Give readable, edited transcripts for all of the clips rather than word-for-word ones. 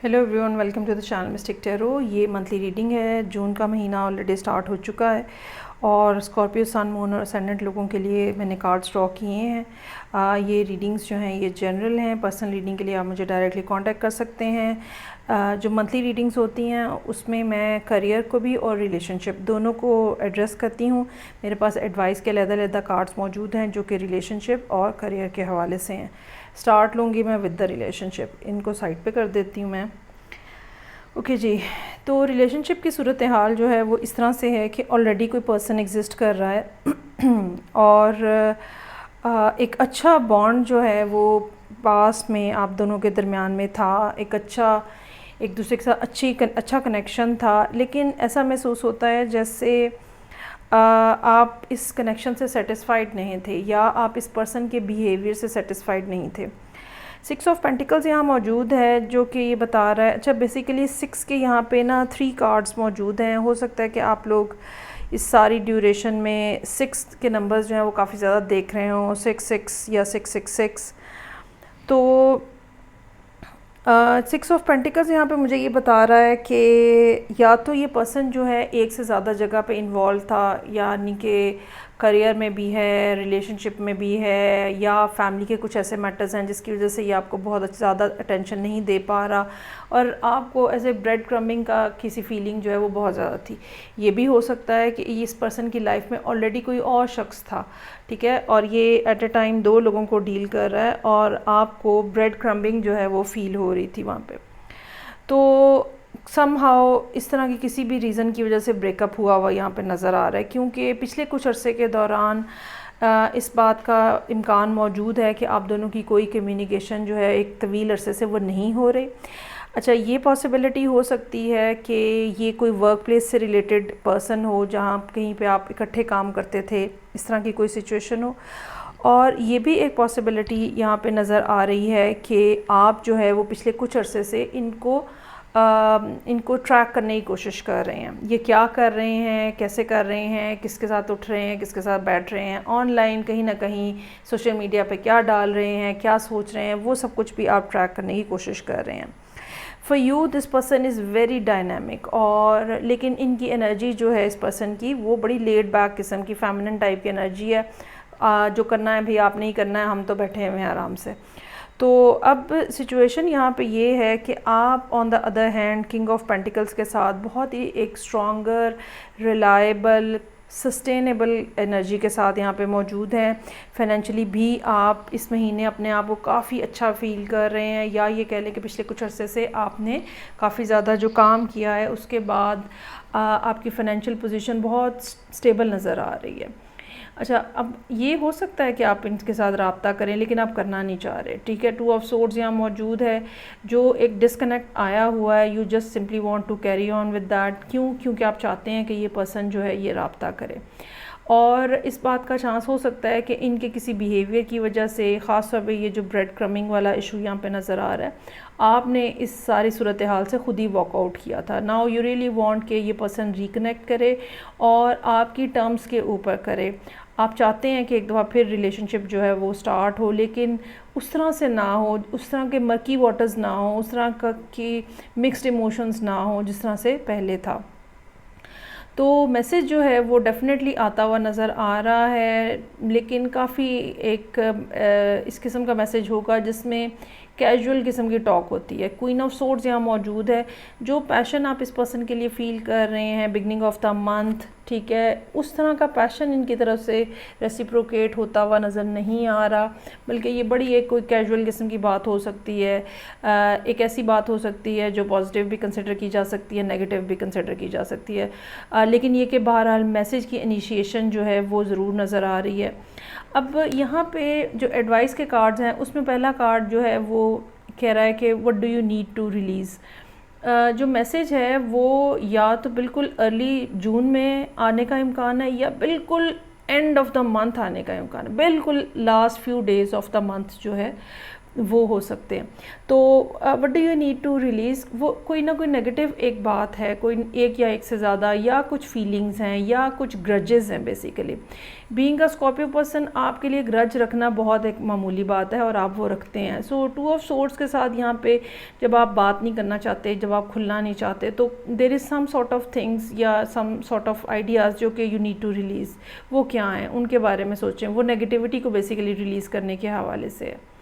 Hello everyone, welcome to the channel Mystic Tarot. ये monthly reading है। June का महीना ऑलरेडी स्टार्ट हो चुका है और स्कॉर्पियो सन मून और असेंडेंट लोगों के लिए मैंने कार्ड्स ड्रॉ किए हैं। ये रीडिंग्स जो हैं ये जनरल हैं। पर्सनल रीडिंग के लिए आप मुझे डायरेक्टली कांटेक्ट कर सकते हैं। जो मंथली रीडिंग्स होती हैं उसमें मैं करियर को भी और रिलेशनशिप दोनों को एड्रेस करती हूँ। मेरे पास एडवाइस के अलग-अलग कार्ड्स मौजूद हैं जो कि रिलेशनशिप और करियर के हवाले से हैं। स्टार्ट लूँगी मैं विद द रिलेशनशिप। इनको साइड पे कर देती हूँ मैं। ओके जी, तो रिलेशनशिप की सूरत हाल जो है वो इस तरह से है कि ऑलरेडी कोई पर्सन एग्जिस्ट कर रहा है और एक अच्छा बॉन्ड जो है वो पास में आप दोनों के दरमियान में था। एक दूसरे के साथ अच्छा कनेक्शन था, लेकिन ऐसा महसूस होता है जैसे आप इस कनेक्शन से सेटिस्फाइड नहीं थे या आप इस पर्सन के बिहेवियर से सेटिस्फाइड नहीं थे। 6 ऑफ पेंटिकल्स यहाँ मौजूद है जो कि ये बता रहा है। अच्छा, बेसिकली 6 के यहाँ पे ना 3 कार्ड्स मौजूद हैं। हो सकता है कि आप लोग इस सारी ड्यूरेशन में 6 के नंबर्स जो हैं वो काफ़ी ज़्यादा देख रहे हों, 6 या 666। तो 6 ऑफ पेंटिकल्स यहाँ पे मुझे ये बता रहा है कि या तो ये पर्सन जो है एक से ज़्यादा जगह पे इन्वॉल्व था, यानी कि करियर में भी है, रिलेशनशिप में भी है, या फैमिली के कुछ ऐसे मैटर्स हैं जिसकी वजह से ये आपको बहुत ज़्यादा अटेंशन नहीं दे पा रहा और आपको एज ए ब्रेड क्रम्बिंग का किसी फीलिंग जो है वो बहुत ज़्यादा थी। ये भी हो सकता है कि इस पर्सन की लाइफ में ऑलरेडी कोई और शख्स था, ठीक है, और ये एट ए टाइम 2 लोगों को डील कर रहा है और आपको ब्रेड क्रम्बिंग जो है वो फील हो रही थी वहाँ पे। तो समहाउ इस तरह की किसी भी रीज़न की वजह से ब्रेकअप हुआ यहाँ पे नज़र आ रहा है, क्योंकि पिछले कुछ अरसे के दौरान इस बात का इम्कान मौजूद है कि आप दोनों की कोई कम्युनिकेशन जो है एक तवील अरसे से वो नहीं हो रही। अच्छा, ये पॉसिबिलिटी हो सकती है कि ये कोई वर्क प्लेस से रिलेटेड पर्सन हो जहाँ कहीं पे आप इकट्ठे काम करते थे, इस तरह की कोई सिचुएशन हो। और ये भी एक पॉसिबिलिटी यहाँ पे नज़र आ रही है कि आप जो है वो पिछले कुछ अरसे से इनको ट्रैक करने की कोशिश कर रहे हैं। ये क्या कर रहे हैं, कैसे कर रहे हैं, किसके साथ उठ रहे हैं, किसके साथ बैठ रहे हैं, ऑनलाइन कहीं ना कहीं सोशल मीडिया पे क्या डाल रहे हैं, क्या सोच रहे हैं, वो सब कुछ भी आप ट्रैक करने की कोशिश कर रहे हैं। For you this person is very dynamic, और लेकिन इनकी एनर्जी जो है इस पर्सन की वो बड़ी लेड बैक किस्म की फेमिनिन टाइप की एनर्जी है। जो करना है भाई आप नहीं करना है, हम तो बैठे हुए हैं आराम से। तो अब सिचुएशन यहाँ पे ये है कि आप on the other hand king of pentacles के साथ बहुत ही एक स्ट्रॉन्गर, रिलायबल, सस्टेनेबल एनर्जी के साथ यहाँ पे मौजूद हैं। फाइनेंशियली भी आप इस महीने अपने आप को काफ़ी अच्छा फील कर रहे हैं, या ये कह लें कि पिछले कुछ अरसे से आपने काफ़ी ज़्यादा जो काम किया है उसके बाद आपकी फ़ाइनेंशियल पोजीशन बहुत स्टेबल नज़र आ रही है। अच्छा, अब ये हो सकता है कि आप इनके साथ रब्ता करें लेकिन आप करना नहीं चाह रहे, ठीक है। 2 ऑफ सोर्ड्स यहाँ मौजूद है जो एक डिस्कनेक्ट आया हुआ है। You just simply want to carry on with that. क्योंकि आप चाहते हैं कि ये पर्सन जो है ये रब्ता करे, और इस बात का चांस हो सकता है कि इनके किसी बिहेवियर की वजह से, ख़ास तौर पे ये जो ब्रेड क्रमिंग वाला इशू यहाँ पे नज़र आ रहा है, आपने इस सारी सूरत हाल से ख़ुद ही वॉकआउट किया था। नाउ यू रियली वांट कि ये पर्सन रिकनेक्ट करे और आपकी टर्म्स के ऊपर करे। आप चाहते हैं कि एक दफ़ा फिर रिलेशनशिप जो है वो स्टार्ट हो, लेकिन उस तरह से ना हो, उस तरह के मर्की वाटर्स ना हो, उस तरह का की मिक्स्ड इमोशंस ना हो जिस तरह से पहले था। तो मैसेज जो है वो डेफिनेटली आता हुआ नज़र आ रहा है, लेकिन काफ़ी इस किस्म का मैसेज होगा जिसमें कैजुअल किस्म की टॉक होती है। क्वीन ऑफ सोर्ड्स यहाँ मौजूद है। जो पैशन आप इस पर्सन के लिए फ़ील कर रहे हैं बिगनिंग ऑफ द मंथ, ठीक है, उस तरह का पैशन इनकी तरफ से रेसिप्रोकेट होता हुआ नज़र नहीं आ रहा, बल्कि ये बड़ी एक कोई कैजुअल किस्म की बात हो सकती है। एक ऐसी बात हो सकती है जो पॉजिटिव भी कंसिडर की जा सकती है, नेगेटिव भी कंसिडर की जा सकती है, लेकिन ये कि बहरहाल मैसेज की इनिशिएशन जो है वो ज़रूर नज़र आ रही है। अब यहाँ पे जो एडवाइस के कार्ड्स हैं उसमें पहला कार्ड जो है वो कह रहा है कि what do you need to release. जो मैसेज है वो या तो बिल्कुल अर्ली जून में आने का इम्कान है या बिल्कुल एंड ऑफ द मंथ आने का इम्कान है, बिल्कुल last few days of the month जो है वो हो सकते हैं। तो what do you need to release, वो कोई ना कोई नेगेटिव एक बात है, कोई एक या एक से ज़्यादा, या कुछ फीलिंग्स हैं या कुछ ग्रजेस हैं। Basically being a Scorpio person, आपके लिए ग्रज रखना बहुत एक मामूली बात है और आप वो रखते हैं। सो 2 ऑफ सोर्ड्स के साथ यहाँ पे जब आप बात नहीं करना चाहते, जब आप खुलना नहीं चाहते, तो there is some sort of things या सम सॉर्ट ऑफ आइडियाज़ जो कि यू नीड टू रिलीज़। वो क्या हैं, उनके बारे में सोचें। वो नेगेटिविटी को बेसिकली रिलीज़ करने के हवाले से है।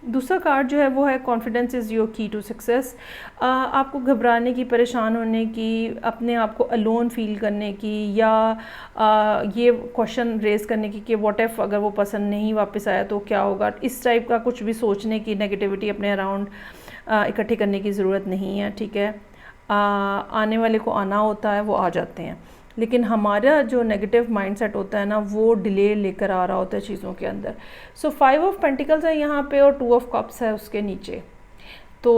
दूसरा कार्ड जो है वो है कॉन्फिडेंस इज़ योर की टू सक्सेस। आपको घबराने की, परेशान होने की, अपने आप को अलोन फील करने की, या ये क्वेश्चन रेज़ करने की कि व्हाट इफ़ अगर वो पसंद नहीं वापस आया तो क्या होगा, इस टाइप का कुछ भी सोचने की, नेगेटिविटी अपने अराउंड इकट्ठी करने की ज़रूरत नहीं है। ठीक है, आने वाले को आना होता है, वो आ जाते हैं, लेकिन हमारा जो नेगेटिव माइंडसेट होता है ना, वो डिले लेकर आ रहा होता है चीज़ों के अंदर। सो 5 ऑफ पेंटिकल्स है यहाँ पे और 2 ऑफ कप्स है उसके नीचे। तो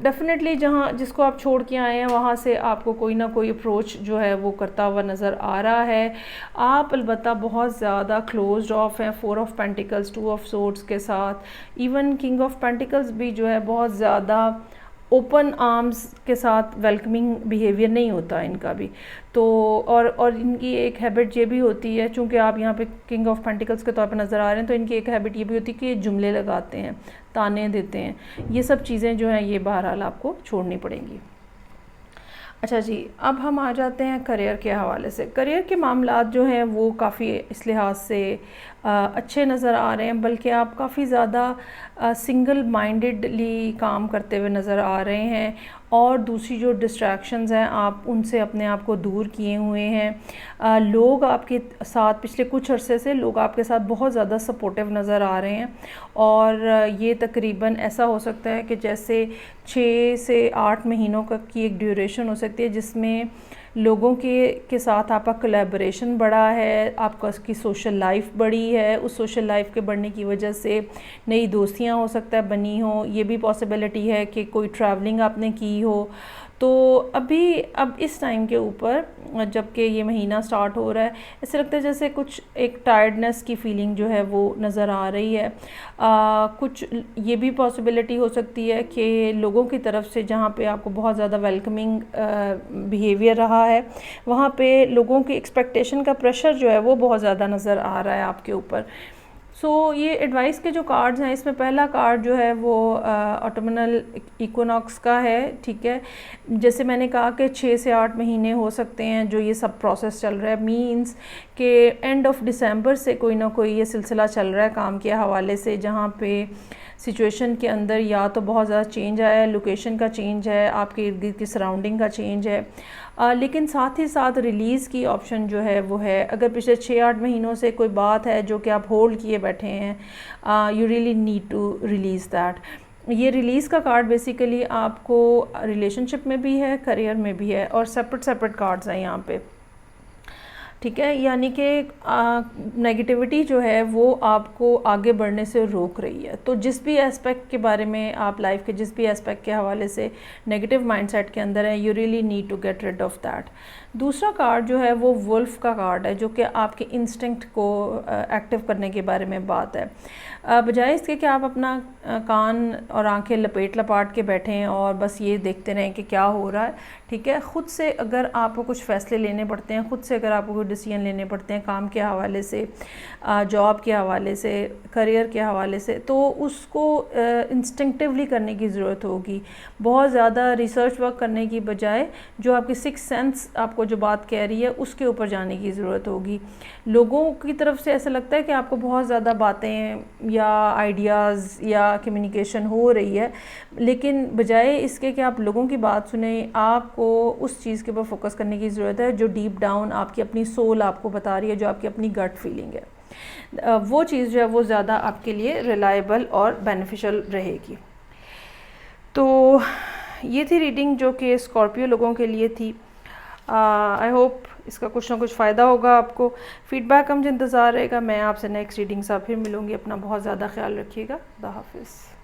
डेफिनेटली जहाँ जिसको आप छोड़ के आए हैं वहाँ से आपको कोई ना कोई अप्रोच जो है वो करता हुआ नज़र आ रहा है। आप अलबत्ता बहुत ज़्यादा क्लोज्ड ऑफ हैं 4 ऑफ पेंटिकल्स, 2 ऑफ सोर्ड्स के साथ। इवन किंग ऑफ पेंटिकल्स भी जो है बहुत ज़्यादा ओपन आर्म्स के साथ वेलकमिंग बिहेवियर नहीं होता इनका भी। तो और इनकी एक हैबिट ये भी होती है, चूँकि आप यहाँ पे किंग ऑफ पेंटिकल्स के तौर पे नज़र आ रहे हैं, तो इनकी एक हैबिट ये भी होती है कि ये जुमले लगाते हैं, ताने देते हैं। ये सब चीज़ें जो हैं ये बहरहाल आपको छोड़नी पड़ेंगी। अच्छा जी, अब हम आ जाते हैं करियर के हवाले से। करियर के मामलात जो हैं वो काफ़ी इस लिहाज से अच्छे नज़र आ रहे हैं, बल्कि आप काफ़ी ज़्यादा सिंगल माइंडेडली काम करते हुए नज़र आ रहे हैं, और दूसरी जो डिस्ट्रैक्शंस हैं आप उनसे अपने आप को दूर किए हुए हैं। लोग आपके साथ पिछले कुछ अरसे से लोग आपके साथ बहुत ज़्यादा सपोर्टिव नज़र आ रहे हैं, और ये तकरीबन ऐसा हो सकता है कि जैसे 6 से 8 महीनों की एक ड्यूरेशन हो सकती है, जिसमें लोगों के साथ आपका कोलैबोरेशन बढ़ा है, आपका उसकी सोशल लाइफ बढ़ी है। उस सोशल लाइफ के बढ़ने की वजह से नई दोस्तियां हो सकता है बनी हो, ये भी पॉसिबिलिटी है कि कोई ट्रैवलिंग आपने की हो। तो अब इस टाइम के ऊपर जबकि ये महीना स्टार्ट हो रहा है, ऐसे लगता है जैसे कुछ एक टायर्डनेस की फीलिंग जो है वो नज़र आ रही है। कुछ ये भी पॉसिबिलिटी हो सकती है कि लोगों की तरफ से जहाँ पे आपको बहुत ज़्यादा वेलकमिंग बिहेवियर रहा है, वहाँ पे लोगों की एक्सपेक्टेशन का प्रेशर जो है वो बहुत ज़्यादा नज़र आ रहा है आपके ऊपर। सो ये एडवाइस के जो कार्ड्स हैं, इसमें पहला कार्ड जो है वो ऑटोमनल इक्विनॉक्स का है। ठीक है, जैसे मैंने कहा कि 6 से 8 महीने हो सकते हैं जो ये सब प्रोसेस चल रहा है, मींस कि एंड ऑफ दिसंबर से कोई ना कोई ये सिलसिला चल रहा है काम के हवाले से, जहाँ पे सिचुएशन के अंदर या तो बहुत ज़्यादा चेंज आया है, लोकेशन का चेंज है, आपके इर्द गिर्द की सराउंडिंग का चेंज है, लेकिन साथ ही साथ रिलीज़ की ऑप्शन जो है वो है। अगर पिछले 6-8 महीनों से कोई बात है जो कि आप होल्ड किए बैठे हैं, you really need to release that. ये रिलीज़ का कार्ड बेसिकली आपको रिलेशनशिप में भी है, करियर में भी है, और सेपरेट कार्ड्स हैं यहाँ पे। ठीक है, यानी कि नेगेटिविटी जो है वो आपको आगे बढ़ने से रोक रही है। तो जिस भी एस्पेक्ट के बारे में आप लाइफ के जिस भी एस्पेक्ट के हवाले से नेगेटिव माइंडसेट के अंदर है, you really need to get rid of that. दूसरा कार्ड जो है वो वुल्फ का कार्ड है, जो कि आपके इंस्टिंक्ट को एक्टिव करने के बारे में बात है। बजाय इसके कि आप अपना कान और आंखें लपाट के बैठें और बस ये देखते रहें कि क्या हो रहा है। ठीक है, ख़ुद से अगर आपको कुछ फ़ैसले लेने पड़ते हैं, ख़ुद से अगर आपको कोई डिसीजन लेने पड़ते हैं काम के हवाले से, जॉब के हवाले से, करियर के हवाले से, तो उसको इंस्टिंक्टिवली करने की ज़रूरत होगी। बहुत ज़्यादा रिसर्च वर्क करने की बजाय जो आपकी सिक्स सेंस आपको जो बात कह रही है उसके ऊपर जाने की ज़रूरत होगी। लोगों की तरफ से ऐसा लगता है कि आपको बहुत ज़्यादा बातें या आइडियाज़ या कम्युनिकेशन हो रही है, लेकिन बजाय इसके कि आप लोगों की बात सुने, आपको उस चीज़ के ऊपर फोकस करने की ज़रूरत है जो डीप डाउन आपकी अपनी सोल आपको बता रही है, जो आपकी अपनी गट फीलिंग है। वो चीज़ जो है वो ज़्यादा आपके लिए रिलायबल और बेनिफिशियल रहेगी। तो ये थी रीडिंग जो कि स्कॉर्पियो लोगों के लिए थी। आई होप इसका कुछ ना कुछ फ़ायदा होगा आपको। फ़ीडबैक का मुझे इंतज़ार रहेगा। मैं आपसे नेक्स्ट रीडिंग से फिर मिलूँगी। अपना बहुत ज़्यादा ख्याल रखिएगा। खुदा हाफिज़।